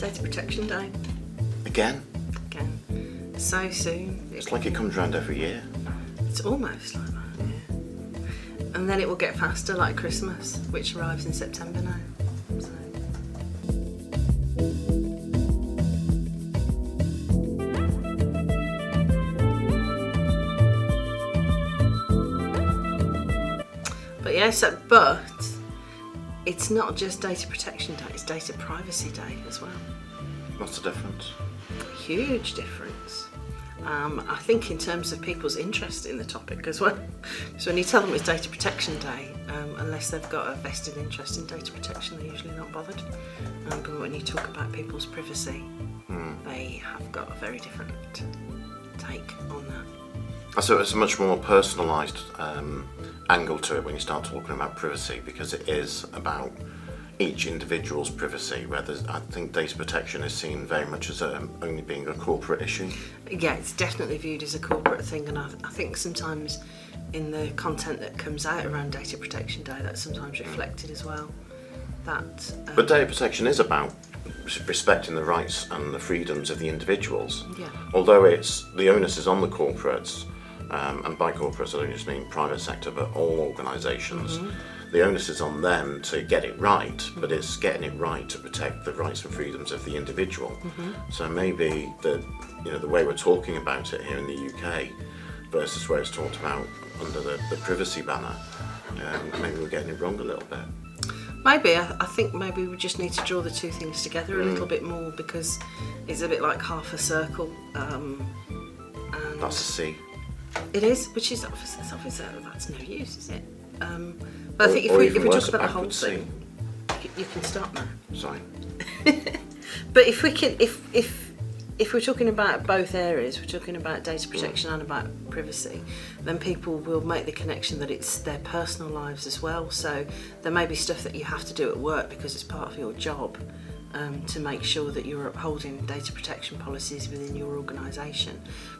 Data Protection Day. Again? Again. So soon. It's like it comes around every year. It's almost like that, yeah. And then it will get faster, like Christmas, which arrives in September now. So. But yeah, but it's not just Data Protection Day, it's Data Privacy Day as well. What's the difference? Huge difference. I think in terms of people's interest in the topic as well. So when you tell them it's Data Protection Day, unless they've got a vested interest in data protection, they're usually not bothered. But when you talk about people's privacy, they have got a very different take on that. So it's a much more personalised angle to it when you start talking about privacy, because it is about each individual's privacy, where I think data protection is seen very much as only being a corporate issue. Yeah, it's definitely viewed as a corporate thing, and I think sometimes in the content that comes out around Data Protection Day, that's sometimes reflected as well. But data protection is about respecting the rights and the freedoms of the individuals. Yeah. Although the onus is on the corporates, and by corporates I don't just mean private sector, but all organisations. The onus is on them to get it right, but it's getting it right to protect the rights and freedoms of the individual. So maybe the way we're talking about it here in the UK versus where it's talked about under the privacy banner, maybe we're getting it wrong a little bit. Maybe. I think maybe we just need to draw the two things together a little bit more, because it's a bit like half a circle. And That's a C. It is, which is obviously that's no use, is it? But I think if we talk about the whole thing, you can stop now. Sorry. But if we're talking about both areas, we're talking about data protection and about privacy, then people will make the connection that it's their personal lives as well. So there may be stuff that you have to do at work because it's part of your job, to make sure that you're upholding data protection policies within your organisation.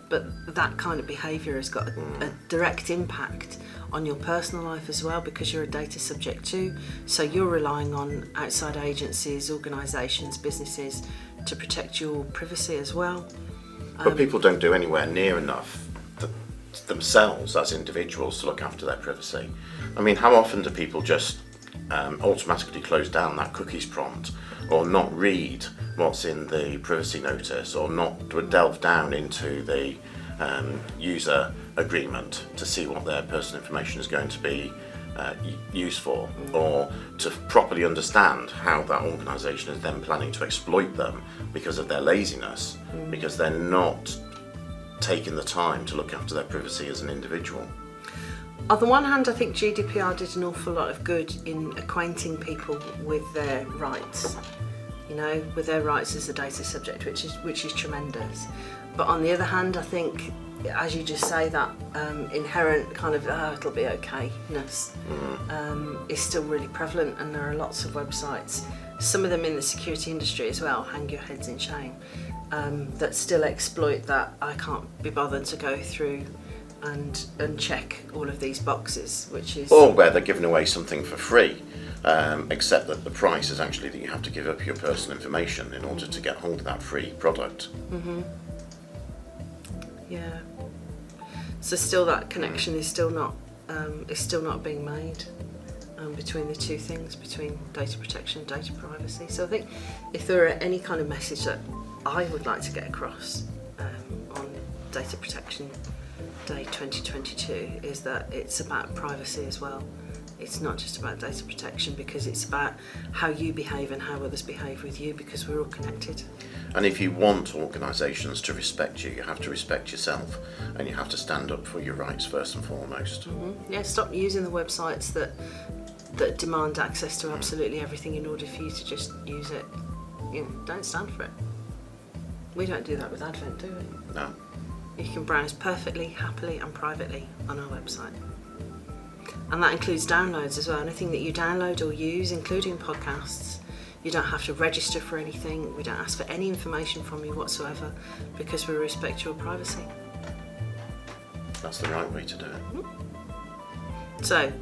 But that kind of behaviour has got a direct impact on your personal life as well, because you're a data subject too. So you're relying on outside agencies, organisations, businesses to protect your privacy as well. But people don't do anywhere near enough themselves as individuals to look after their privacy. I mean, how often do people just automatically close down that cookies prompt, or not read what's in the privacy notice, or not delve down into the user agreement to see what their personal information is going to be used for, or to properly understand how that organisation is then planning to exploit them because of their laziness, because they're not taking the time to look after their privacy as an individual. On the one hand, I think GDPR did an awful lot of good in acquainting people with their rights, with their rights as a data subject, which is tremendous. But on the other hand, I think, as you just say, that inherent kind of it'll be okayness is still really prevalent, and there are lots of websites, some of them in the security industry as well, hang your heads in shame, that still exploit that. I can't be bothered to go through and check all of these boxes, which is... Or where they're giving away something for free, except that the price is actually that you have to give up your personal information in order to get hold of that free product. Yeah. So still that connection is still not being made between the two things, between data protection and data privacy. So I think if there are any kind of message that I would like to get across on Data Protection Day 2022 is that it's about privacy as well. It's not just about data protection, because it's about how you behave and how others behave with you, because we're all connected. And if you want organisations to respect you, you have to respect yourself, and you have to stand up for your rights first and foremost. Yeah, stop using the websites that demand access to absolutely everything in order for you to just use it. Don't stand for it. We don't do that with Advent, do we? No. You can browse perfectly, happily and privately on our website. And that includes downloads as well. Anything that you download or use, including podcasts, you don't have to register for anything. We don't ask for any information from you whatsoever, because we respect your privacy. That's the right way to do it. So,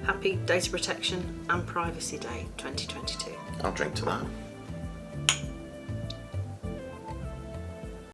happy Data Protection and Privacy Day 2022. I'll drink to that.